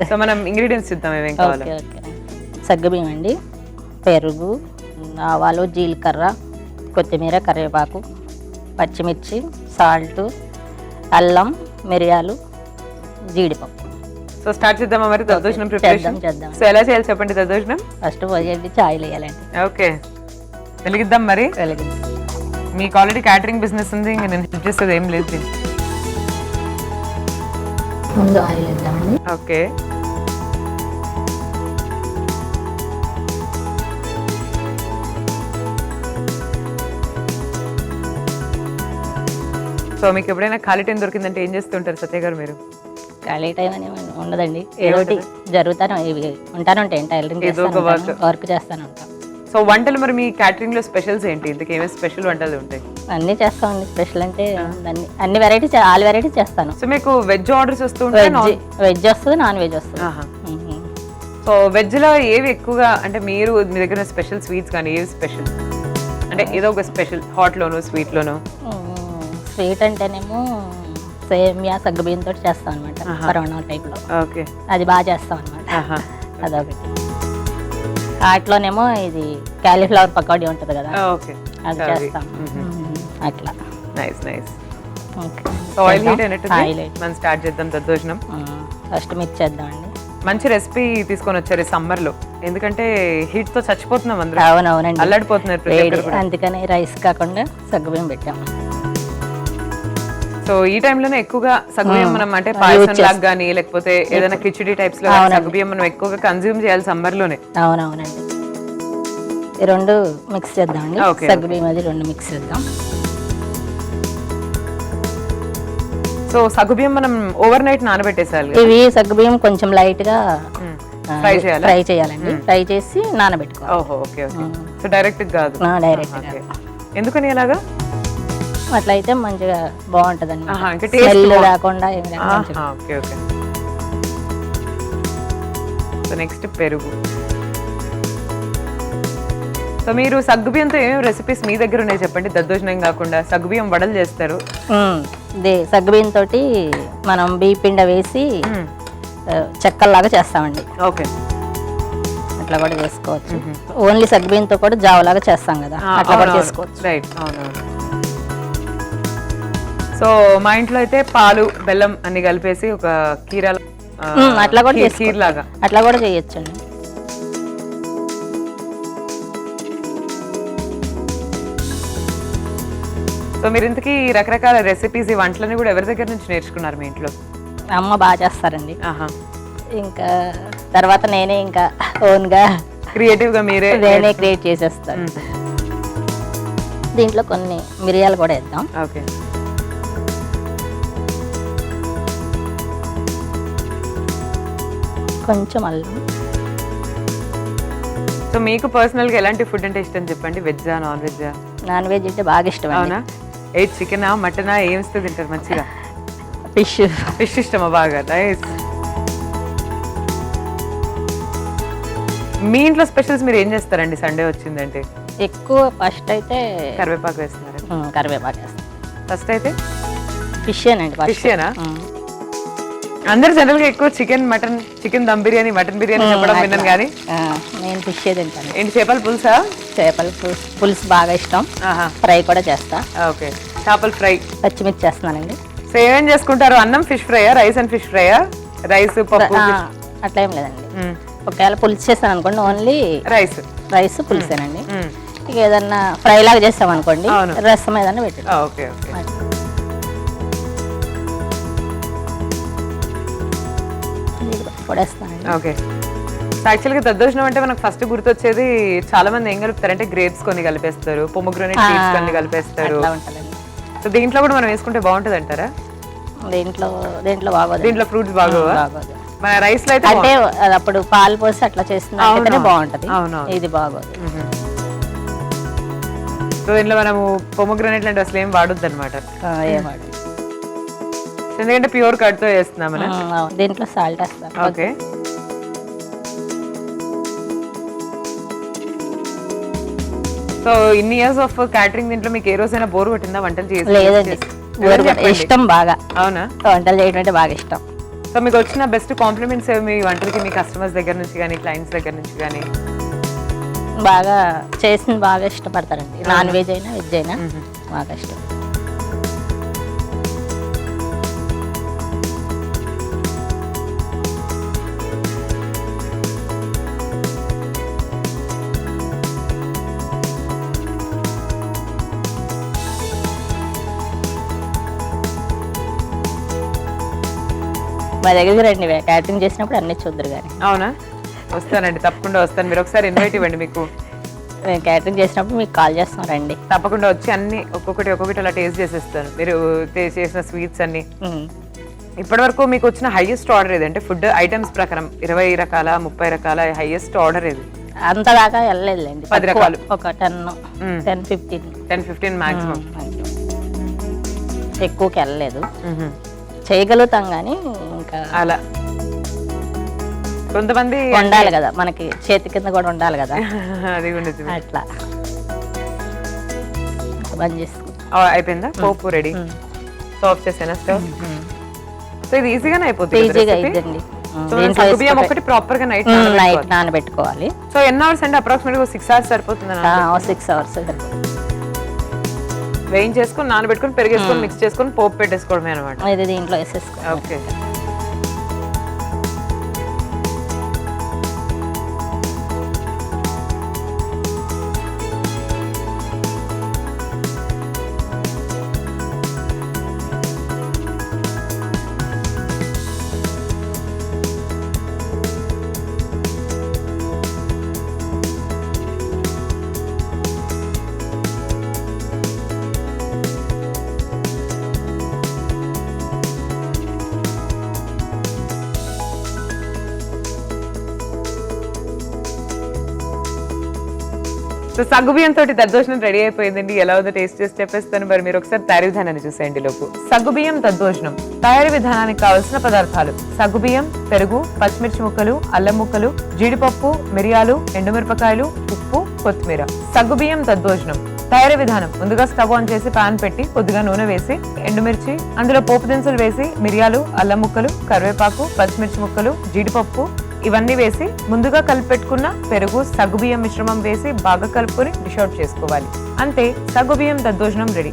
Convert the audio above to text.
So మనం ingredients చూద్దాం ఏమేం కావాలి. Okay okay. సగ్గుబియ్యం అండి, పెరుగు, ఆవాలు, జీలకర్ర, కొత్తిమీర, కరివేపాకు, పచ్చిమిర్చి, సాల్ట్, అల్లం, మిరియాలు, జీడిపప్పు. సో స్టార్ట్ చేద్దామా మరి దద్దోజనం ప్రిపరేషన్? చేద్దాం. సో ఎలా చేయాలి చెప్పండి దద్దోజనం? ఫస్ట్ పోయేది చాయ్ వేయాలండి. ఓకే, వెలిగిద్దాం మరి. వెలిగింది. మీకు ఆల్రెడీ క్యాటరింగ్ బిజినెస్ ఉంది, ఇంకా నేను హెల్ప్ చేసేది ఏం లేదు దీనికి. ముందు ఆయిల్ వేద్దామండి. ఓకే, సో మీకు ఎప్పుడైనా ఖాళీ టైం దొరికిందంటే ఏం చేస్తుంటారు సత్య గారు మీరు? ఖాళీ టైం అని ఉండదండి, ఏదో ఒకటి జరుగుతాను, ఇవి ఉంటాను ఉంటాయి, టైలరింగ్ వర్క్ చేస్తాను ఉంటాను. సో వంటలు మరి మీ క్యాటరింగ్ లో స్పెషల్స్ ఏంటి? ఇంతకు ఏమేమి స్పెషల్ వంటలు ఉంటాయి? అన్ని చేస్తామండి. స్పెషల్ అంటే అన్ని వెరైటీస్, ఆల్ వెరైటీస్ చేస్తాను. సో మీకు వెజ్ ఆర్డర్స్ వస్తూ ఉంటాయి? వెజ్ వస్తుంది, నాన్ వెజ్ వస్తుంది. సో వెజ్ లో ఏవి ఎక్కువగా, అంటే మీరు మీ దగ్గర స్పెషల్ స్వీట్స్ కానీ ఏవి స్పెషల్? అంటే ఏదో ఒక స్పెషల్ హాట్ లోను స్వీట్ లోను. స్వీట్ అంటేనేమో సేమియా సగ్గుబియ్యం తోటి చేస్తాం అనమాట, కరోనా టైప్ లో. ఓకే, అది బాగా చేస్తాం అనమాట, అదొకటి. వాటిలోనేమో ఇది క్యాలీఫ్లవర్ పకోడీ ఉంటుంది కదా, ఓకే, అది చేస్తాం అట్లా. Nice nice. Okay, so oil heat అయినట్టు మనం స్టార్ట్ చేద్దాం దద్దోజనం. ఫస్ట్ మిక్స్ చేద్దామండి. మంచి రెసిపీ తీసుకొని వచ్చారు సమ్మర్ లో, ఎందుకంటే హీట్ తో చచ్చిపోతున్నాం అందరూ. అవునవునండి, అల్లాడిపోతున్నారు. అందుకని రైస్ కాకుండా సగ్గుబియ్యం పెట్టాము. సో ఈ టైంలోనే ఎక్కువగా సగ్గుబియ్యం మనం, అంటే పాయసం లాగా కానీ లేకపోతే ఏదైనా కిచిడి టైప్స్ లో సగ్గుబియ్యం మనం ఎక్కువగా కన్జ్యూమ్ చేయాలి సమ్మర్ లోనే. అవునవునండి. ఈ రెండు మిక్స్ చేద్దామండి. సగ్గుబియ్యం అది రెండు మిక్స్ చేద్దాం. సో సగ్గుబియ్యం మనం ఓవర్ నైట్ నానబెట్టేసాలి. ఇవి సగ్గుబియ్యం కొంచెం లైట్ గా ఫ్రై చేయాలండి. ఫ్రై చేసి నానబెట్టుకోవాలి. ఓహో, ఓకే ఓకే. సో డైరెక్ట్ కాదు? డైరెక్ట్. ఎందుకని అలాగా? అట్లయితే మంచిగా బాగుంటది అండి, స్మెల్ రాకుండా. Okay okay. సో నెక్స్ట్ పెరుగు. సో మీరు సగ్గుబియ్యంతో ఏమేమి రెసిపీస్ మీ దగ్గర ఉన్నాయి చెప్పండి? దద్దోజనం కాకుండా సగ్గుబియ్యం వడలు చేస్తారు. సగ్గుబియ్యం తోటి మనం బియ్య పిండి వేసి చెక్కల్లాగా చేస్తామండి. ఓకే, అట్లా కూడా చేసుకోవచ్చు. ఓన్లీ సగ్గుబియ్యంతో కూడా జావలాగా చేస్తాం కదా, అట్లా కూడా చేసుకోవచ్చు. రైట్, అవునవును. సో మా ఇంట్లో అయితే పాలు బెల్లం అన్ని కలిపేసి ఒక కీర అట్లా కూడా కీర్ లాగా అట్లా కూడా చేయొచ్చండి. సో మీరు ఇంతకీ రకరకాల రెసిపీస్, ఈ వంటలని కూడా ఎవరి దగ్గర నుంచి నేర్చుకున్నారు మీ ఇంట్లో? అమ్మ బాగా చేస్తారండి. ఇంకా తర్వాత నేనే ఇంకా ఓన్ గా క్రియేటివ్ గా నేనే క్రియేట్ చేసేస్తాను. దీంట్లో కొన్ని మిరియాలు కూడా వేద్దాం. ఓకే, కొంచెం అల్లం. సో మీకు పర్సనల్ గా ఎలాంటి ఫుడ్ అంటే ఇష్టం చెప్పండి? వెజ్జా, నాన్ వెజ్జా? నాన్ వెజ్ అంటే బాగా ఇష్టం. అవునా? చికెనా, మటనా, ఏం ఇస్తే తింటారు మంచిగా? ఫిష్ ఇష్టమా బాగా? నైస్. మీ ఇంట్లో స్పెషల్స్ మీరు ఏం చేస్తారండి సండే వచ్చిందంటే? ఎక్కువ ఫస్ట్ అయితే కరివేపాకు వేస్తున్నారు. కరివేపాకు వేస్తాం. ఫస్ట్ అయితే ఫిషేనండి. ఫిషేనా? అందరు జనరల్ గా ఎక్కువ chicken, mutton, chicken dum biryani, mutton biryani చెప్పడం విన్నాను కానీ నేను ఫిష్ తింటాను. ఏంటి, చేపల పులుసా? చేపల పులుసు బాగా ఇష్టం. ఫ్రై కూడా చేస్తా. ఓకే, చేపల ఫ్రై. పచ్చిమిర్చి చేస్తున్నానండి. సో ఏమేం చేసుకుంటారు? అన్నం ఫిష్ ఫ్రైయా, రైస్ అండ్ ఫిష్ ఫ్రైయా? రైస్ పప్పు అట్లా ఏం లేదండి. ఒకవేళ పులుసు చేస్తాను అనుకోండి, ఓన్లీ రైస్ పులుసేనండి. ఇక ఏదన్నా ఫ్రై లాగా చేస్తాం అనుకోండి, రసం ఏదన్నా పెట్టి. Okay okay. ఓకే. యాక్చువల్గా దద్దోజనం అంటే మనకు ఫస్ట్ గుర్తొచ్చేది, చాలా మంది ఏం కలుపుతారంటే గ్రేప్స్ కొన్ని కలిపేస్తారు, పొమోగ్రానేట్ సీడ్స్ కొన్ని కలిపేస్తారు. సో దీంట్లో కూడా మనం వేసుకుంటే బాగుంటది అంటారా? దీంట్లో బాగోదు. దీంట్లో ఫ్రూట్స్ బాగోవా? మన రైస్ లో అయితే అంటే అప్పుడు పాలు పోసి అట్లా చేస్తున్నా బాగుంటది, ఇది బాగోదు. సో దీంట్లో మనము పొమోగ్రానేట్ లాంటి అసలు ఏం వాడొద్దు అనమాట. ఎందుకంటే ప్యూర్ కట్ తో చేస్తున్నాం మనం. దీంట్లో సాల్ట్ వేస్తాం. ఓకే. సో ఇన్ని ఇయర్స్ ఆఫ్ క్యాటరింగ్ దీంట్లో మీకు ఏ రోజైనా బోర్ కొట్టిందా వంటలు చేసి? లేదండి, ఇష్టం బాగా. అవునా? వంటలు చేయడం అంటే బాగా ఇష్టం. సో మీకు వచ్చిన బెస్ట్ కాంప్లిమెంట్స్ ఏమి మీ వంటలకి, మీ కస్టమర్స్ దగ్గర నుంచి కానీ క్లయింట్స్ దగ్గర నుంచి కానీ? బాగా చేసింది బాగా ఇష్టపడతారండి, నాన్ వెజ్ అయినా వెజ్ అయినా బాగా ఇష్టం. మా దగ్గరికి రండి, క్యాటరింగ్ చేసినప్పుడు అన్ని చూద్దరు కానీ. అవునా? వస్తానండి, తప్పకుండా వస్తాను. మీరు ఒకసారి ఇన్వైట్ ఇవ్వండి. మీకు మేము క్యాటరింగ్ చేసినప్పుడు మీకు కాల్ చేస్తాం, రండి. తప్పకుండా వచ్చి అన్ని ఒక్కొక్కటి అలా టేస్ట్ చేసేస్తాను. మీరు చేసిన స్వీట్స్ అన్ని. ఇప్పటి వరకు మీకు వచ్చిన హైయెస్ట్ ఆర్డర్ ఏది? అంటే ఫుడ్ ఐటమ్స్ ప్రకారం 20 రకాల 30 రకాల హైయెస్ట్ ఆర్డర్ ఏది? అంత దాకా వెళ్ళలేదులేండి, 10 రకాలు, ఒక 10-15 మాక్సిమం. ఎక్కువకి వెళ్ళలేదు, చేయగలుగుతాం కానీ ఇంకా అలా కొంతమంది ఉండాలి కదా మనకి, చేతి కింద కూడా ఉండాలి కదా. అది కూడా అట్లా బంద్ చేసుకో. అయిపోయిందా? పోపు రెడీ. ఆఫ్ చేసేనా స్టవ్? సో ఇది ఈజీగానే అయిపోతుంది. ఈజీగా అయిద్దండి. బియ్యం ఒకటి ప్రాపర్ గా నైట్ నానబెట్టుకోవాలి. సో ఎన్ని అవర్స్ అంటే అప్రాక్సిమేట్ 6 hours సరిపోతుంది? 6 hours వేయించేసుకొని నానబెట్టుకొని పెరిగేసుకొని మిక్స్ చేసుకొని పోపు పెట్టేసుకోవడమే అనమాట. ఇది దీంట్లో వేసేసుకోవాలి. ఓకే. సో సగ్గుబియ్యం తోటి దద్దోజనం రెడీ అయిపోయిందండి. ఎలా ఉందో టేస్ట్ చేసి చెప్పేస్తాను. మరి మీరు ఒకసారి తయారీ విధానాన్ని చూసేయండి లోపు. సగ్గుబియ్యం దద్దోజనం తయారీ విధానానికి కావలసిన పదార్థాలు: సగ్గుబియ్యం, పెరుగు, పచ్చిమిర్చి ముక్కలు, అల్లం ముక్కలు, జీడిపప్పు, మిరియాలు, ఎండుమిరపకాయలు, ఉప్పు, కొత్తిమీర. సగ్గుబియ్యం దద్దోజనం తయారీ విధానం: ముందుగా స్టవ్ ఆన్ చేసి పాన్ పెట్టి కొద్దిగా నూనె వేసి ఎండుమిర్చి, అందులో పోపు దినుసులు వేసి మిరియాలు, అల్లం ముక్కలు, కరివేపాకు, పచ్చిమిర్చి ముక్కలు, జీడిపప్పు ఇవన్నీ వేసి ముందుగా కలిపెట్టుకున్న పెరుగు, సగ్గుబియ్యం మిశ్రమం వేసి బాగా కలుపుకొని డిష్ అవుట్ చేసుకోవాలి. అంతే, సగ్గుబియ్యం దద్దోజనం రెడీ.